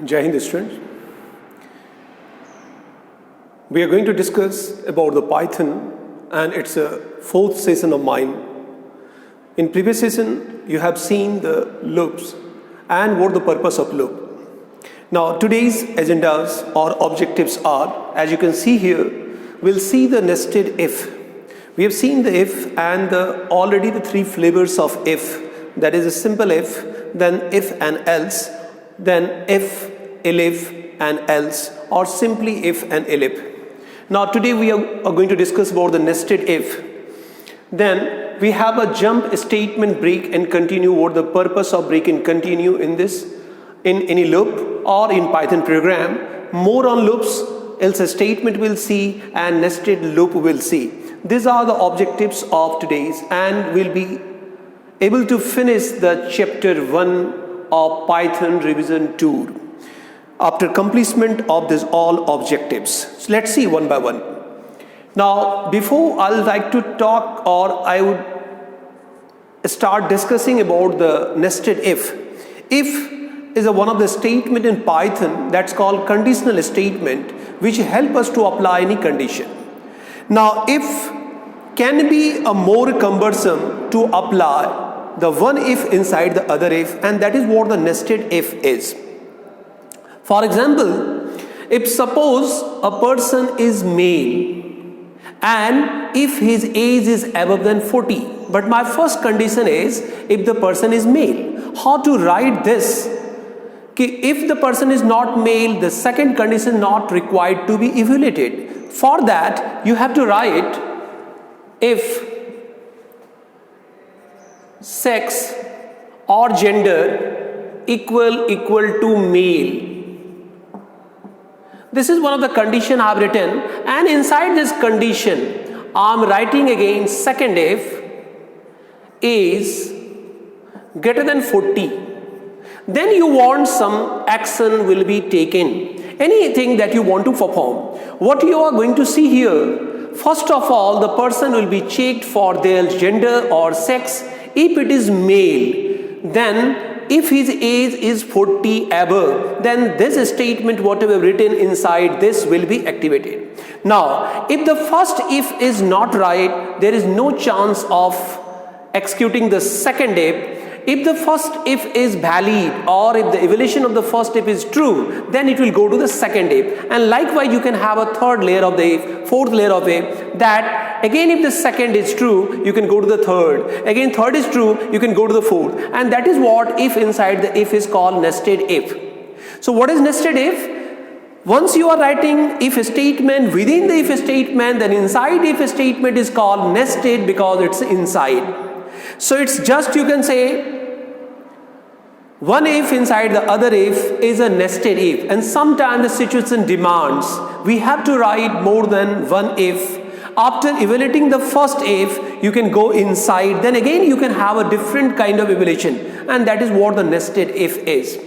Jai Hind students. We are going to discuss about the Python and it's a fourth session of mine. In previous session, you have seen the loops and what the purpose of loop. Now today's agendas or objectives are, as you can see here, we'll see the nested if. We have seen the if and already the three flavors of if. That is a simple if, then if and else, then if, elif and else, or simply if and elif. Now today we are going to discuss about the nested if. Then we have a jump statement, break and continue. What the purpose of break and continue in this, in any loop or in Python program. More on loops, else a statement we'll see and nested loop we'll see. These are the objectives of today's, and we'll be able to finish the chapter 1 of Python revision tour after completion of these all objectives. So let's see one by one. Now before I'll like to talk, or I would start discussing about the nested if. If is one of the statement in Python that's called conditional statement, which help us to apply any condition. Now if can be a more cumbersome to apply the one if inside the other if, and that is what the nested if is. For example, if suppose a person is male and if his age is above than 40, but my first condition is if the person is male. How to write this? If the person is not male, the second condition not required to be evaluated. For that you have to write if sex or gender equal to male. This is one of the condition I have written, and inside this condition I am writing again second if is greater than 40. Then you want some action will be taken, anything that you want to perform. What you are going to see here, first of all the person will be checked for their gender or sex. If it is male, then if his age is 40 above, then this statement whatever written inside this will be activated. Now if the first if is not right, there is no chance of executing the second if. If the first if is valid, or if the evaluation of the first if is true, then it will go to the second if. And likewise you can have a third layer of the if, fourth layer of if, that again if the second is true, you can go to the third. Again third is true, you can go to the fourth. And that is what if inside the if is called nested if. So what is nested if? Once you are writing if statement within the if statement, then inside if statement is called nested because it's inside. So it's just, you can say, one if inside the other if is a nested if, and sometimes the situation demands we have to write more than one if. After evaluating the first if, you can go inside, then again you can have a different kind of evaluation, and that is what the nested if is.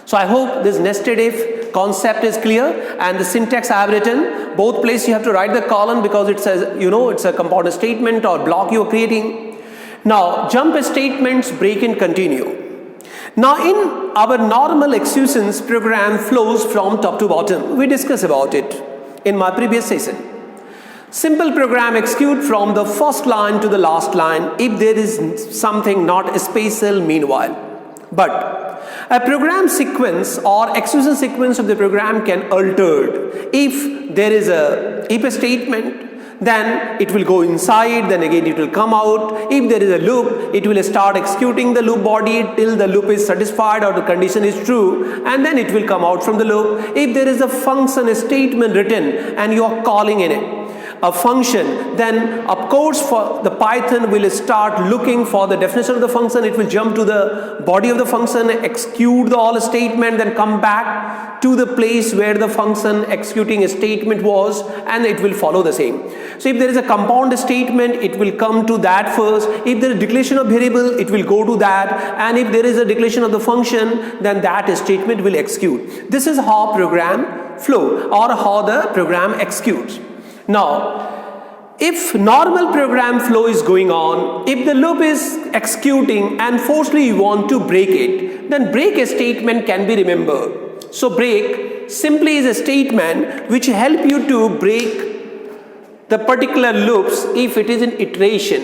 So I hope this nested if concept is clear, and the syntax I have written, both places you have to write the colon because it says, it's a compound statement or block you are creating. Now jump statements, break and continue. Now in our normal executions program flows from top to bottom. We discussed about it in my previous session. Simple program execute from the first line to the last line if there is something not special meanwhile. But a program sequence or execution sequence of the program can alter if there is a if statement. Then it will go inside, then again it will come out. If there is a loop, it will start executing the loop body till the loop is satisfied or the condition is true, and then it will come out from the loop. If there is a function statement written and you are calling in it a function, then of course for the Python will start looking for the definition of the function. It will jump to the body of the function, execute the all statement, then come back to the place where the function executing a statement was, and it will follow the same. So if there is a compound statement, it will come to that first. If there is a declaration of variable, it will go to that, and if there is a declaration of the function, then that statement will execute. This is how program flow, or how the program executes. Now If normal program flow is going on, if the loop is executing and forcefully you want to break it, then break a statement can be remembered. So break simply is a statement which help you to break the particular loops if it is an iteration.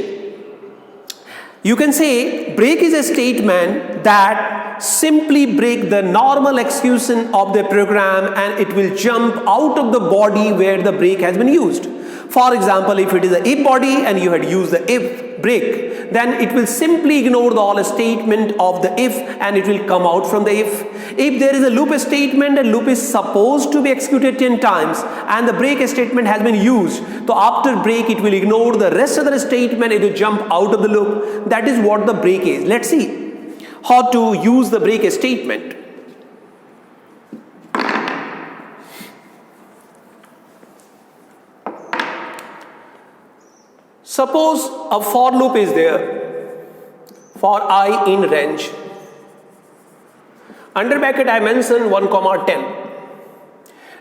You can say break is a statement that simply break the normal execution of the program and it will jump out of the body where the break has been used. For example, if it is a if body and you had used the if break, then it will simply ignore the all statement of the if and it will come out from the if. If there is a loop statement and loop is supposed to be executed 10 times and the break statement has been used, so after break it will ignore the rest of the statement, it will jump out of the loop. That is what the break is. Let's see how to use the break statement. Suppose a for loop is there for I in range. Under bracket I mentioned 1 comma 10.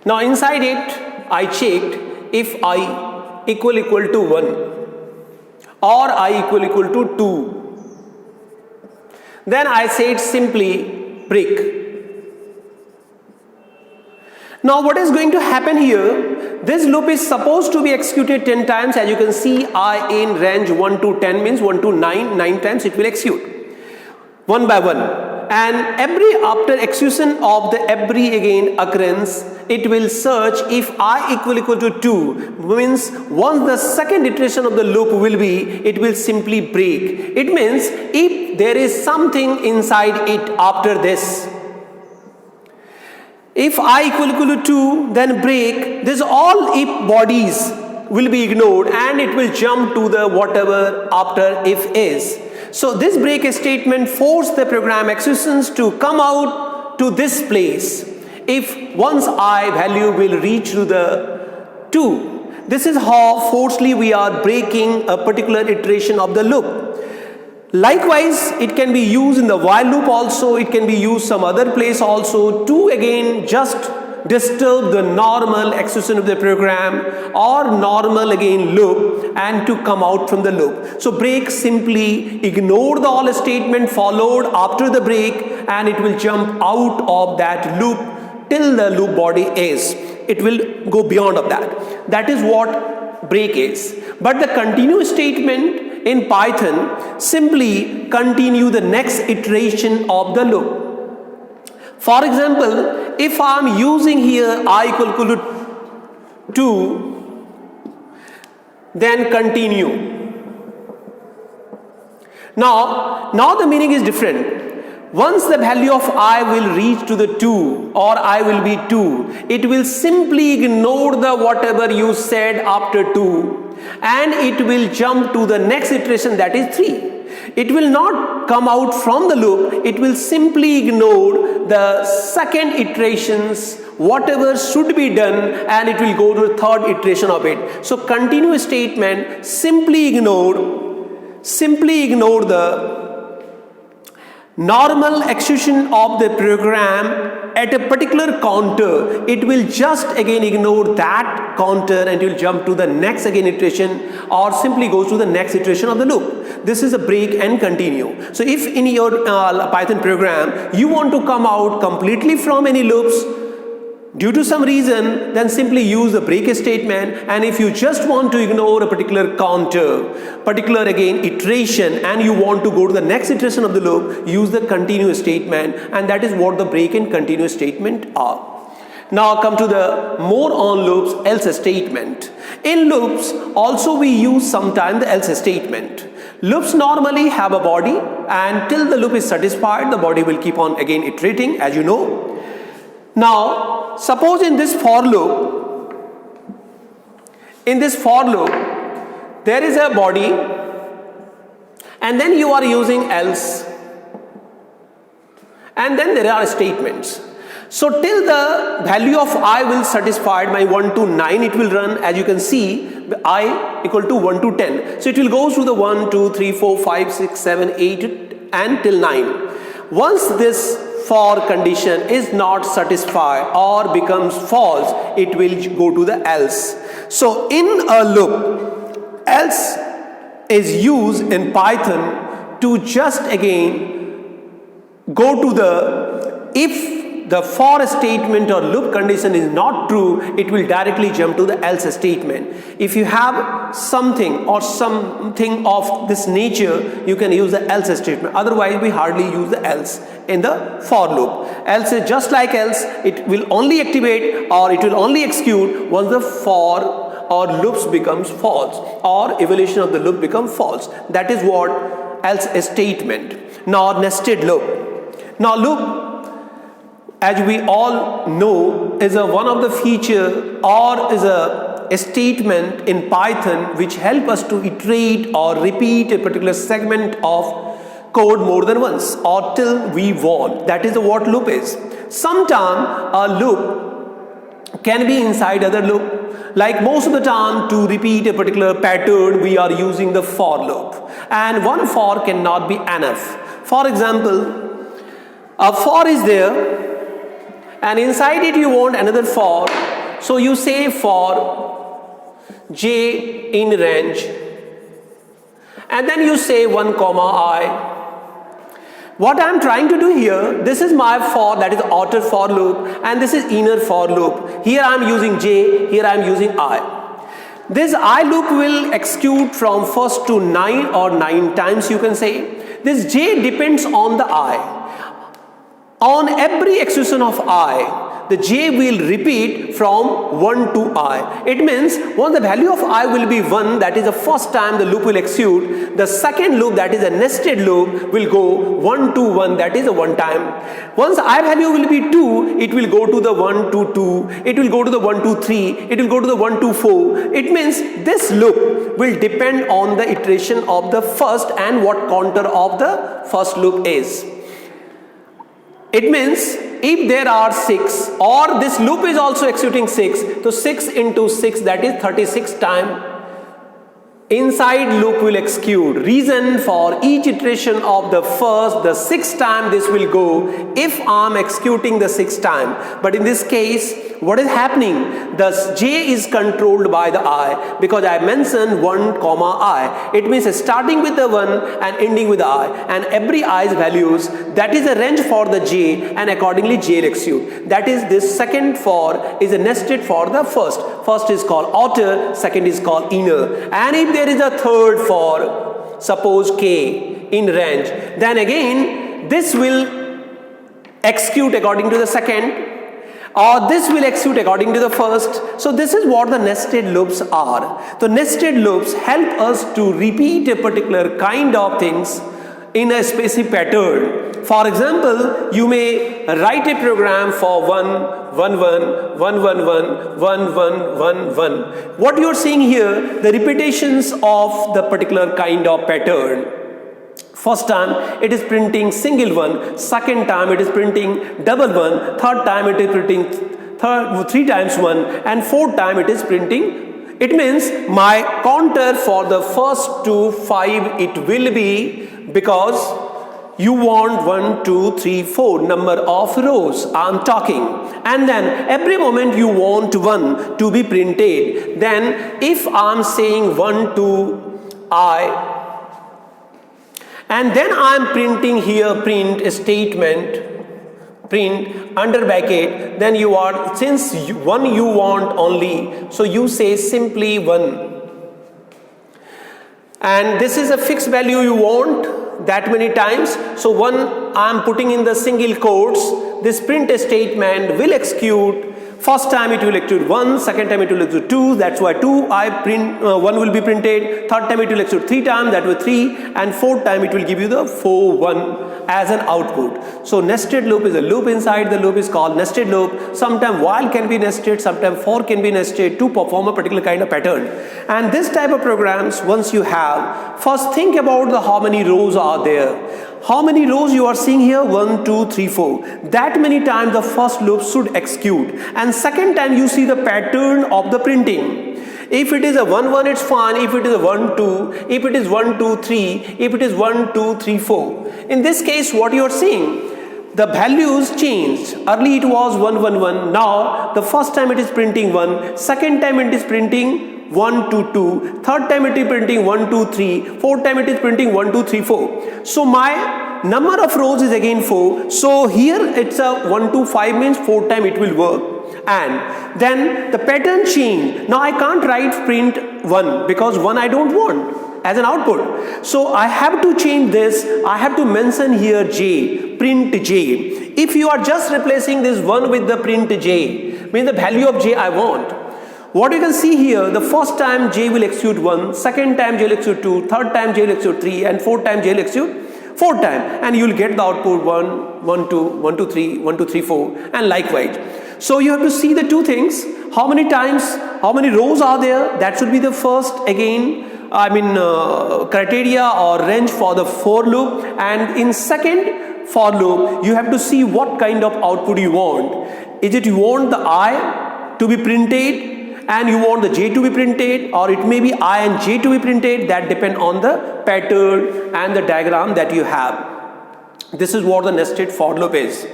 Now inside it I checked if I equal to 1 or I equal to 2. Then I said simply break. Now what is going to happen here? This loop is supposed to be executed 10 times. As you can see, I in range 1 to 10 means 1 to 9. 9 times it will execute one by one. And after execution of the every again occurrence, it will search if I equal to 2 means once the second iteration of the loop will be, it will simply break. It means if there is something inside it after this, if I equal to 2, then break, this all if bodies will be ignored and it will jump to the whatever after if is. So this break statement force the program executions to come out to this place if once I value will reach to the 2. This is how forcefully we are breaking a particular iteration of the loop. Likewise, it can be used in the while loop also, it can be used some other place also to again just disturb the normal execution of the program or normal again loop and to come out from the loop. So break simply ignore the all statement followed after the break and it will jump out of that loop till the loop body is. It will go beyond of that. That is what break is. But the continue statement in Python simply continue the next iteration of the loop. For example, if I am using here I equal to 2, then continue. Now the meaning is different. Once the value of I will reach to the 2 or I will be 2, it will simply ignore the whatever you said after 2 and it will jump to the next iteration, that is 3. It will not come out from the loop, it will simply ignore the second iterations, whatever should be done, and it will go to the third iteration of it. So continue statement simply ignore the normal execution of the program at a particular counter. It will just again ignore that counter and it will jump to the next again iteration or simply goes to the next iteration of the loop. This is a break and continue. So if in your Python program you want to come out completely from any loops due to some reason, then simply use the break statement, and if you just want to ignore a particular counter, particular again iteration, and you want to go to the next iteration of the loop, use the continue statement, and that is what the break and continue statement are. Now come to the more on loops else statement. In loops also we use sometimes the else statement. Loops normally have a body and till the loop is satisfied the body will keep on again iterating, as you know. Now suppose in this for loop there is a body and then you are using else and then there are statements. So till the value of I will satisfied my 1 to 9 it will run. As you can see, I equal to 1 to 10. So it will go through the 1, 2, 3, 4, 5, 6, 7, 8 and till 9. Once this for condition is not satisfied or becomes false, it will go to the else. So in a loop, else is used in Python to just again go to the, if the for statement or loop condition is not true, it will directly jump to the else statement. If you have something or something of this nature, you can use the else statement. Otherwise, we hardly use the else in the for loop. Else is just like else, it will only activate or it will only execute once the for or loops becomes false or evaluation of the loop becomes false. That is what else statement. Now nested loop. Now loop, as we all know, is one of the feature or is a statement in Python which help us to iterate or repeat a particular segment of code more than once or till we want. That is what loop is. Sometimes a loop can be inside other loop. Like most of the time, to repeat a particular pattern, we are using the for loop. And one for cannot be enough. For example, a for is there, and inside it you want another for, so you say for j in range, and then you say 1 comma I. What I am trying to do here, this is my for, that is outer for loop, and this is inner for loop. Here I am using j, here I am using I. This I loop will execute from first to 9 or 9 times, you can say. This j depends on the I. On every execution of I, the j will repeat from 1 to I. It means once the value of I will be 1, that is the first time the loop will execute. The second loop, that is a nested loop, will go 1 to 1, that is a one time. Once I value will be 2, it will go to the 1 to 2, it will go to the 1 to 3, it will go to the 1 to 4. It means this loop will depend on the iteration of the first and what counter of the first loop is. It means if there are 6 or this loop is also executing 6, so 6 into 6, that is 36 times inside loop will execute. Reason for each iteration of the first, the 6th time this will go if I am executing the 6th time. But in this case, what is happening? The j is controlled by the I, because I mentioned 1 comma I. It means starting with the 1 and ending with the I, and every i's values, that is a range for the j, and accordingly j will execute. That is, this second for is a nested for the first. First is called outer, second is called inner. And if there is a third for, suppose k in range, then again this will execute according to the second, or this will execute according to the first. So this is what the nested loops are. The nested loops help us to repeat a particular kind of things in a specific pattern. For example, you may write a program for 1 1 1 1 1 1 1 1 1 1. What you are seeing here, the repetitions of the particular kind of pattern. First time it is printing single 1, second time it is printing double 1, third time it is printing 3 times 1, and fourth time it is printing. It means my counter for the first to 5 it will be, because you want 1 2 3 4 number of rows I am talking, and then every moment you want 1 to be printed. Then if I am saying 1 to I, and then I am printing here print statement, print under bracket, then you are, since 1 you want only, so you say simply 1, and this is a fixed value you want that many times. So 1 I am putting in the single quotes. This print statement will execute. First time it will execute 1, second time it will execute 2, that's why 2 I print 1 will be printed. Third time it will execute 3 times, that was 3, and fourth time it will give you the 4 1 as an output. So nested loop is a loop inside the loop is called nested loop. Sometimes while can be nested, sometimes for can be nested to perform a particular kind of pattern. And this type of programs, once you have, first think about the how many rows are there. How many rows you are seeing here? 1 2 3 4. That many times the first loop should execute, and second time you see the pattern of the printing. If it is a 1 1, it's fine. If it is a 1 2, if it is 1 2 3, if it is 1 2 3 4. In this case, what you are seeing, the values changed. Early it was 1 1 1. Now the first time it is printing 1, second time it is printing 1 2 2, third time it is printing 1 2 3, fourth time it is printing 1 2 3 4. So my number of rows is again 4. So here it's a 1 2 5 means 4 time it will work. And then the pattern change. Now I can't write print 1 because 1 I don't want as an output. So I have to change this. I have to mention here J, print J. If you are just replacing this 1 with the print J, means the value of J I want. What you can see here, the first time J will execute 1, second time J will execute 2, third time J will execute 3, and fourth time J will execute 4 time, and you will get the output 1 1 2 1 2 3 1 2 3 4, and likewise. So you have to see the two things: how many times, how many rows are there. That should be the first criteria or range for the for loop. And in second for loop, you have to see what kind of output you want. Is it you want the I to be printed and you want the J to be printed, or it may be I and J to be printed? That depend on the pattern and the diagram that you have. This is what the nested for loop is.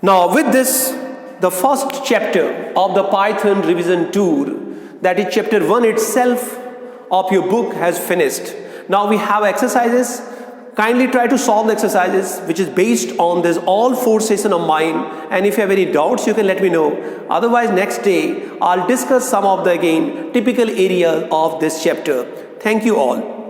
Now with this, the first chapter of the Python revision tour, that is chapter 1 itself of your book, has finished. Now we have exercises. Kindly try to solve the exercises which is based on this all 4 sessions of mine, and if you have any doubts you can let me know. Otherwise next day I'll discuss some of the typical areas of this chapter. Thank you all.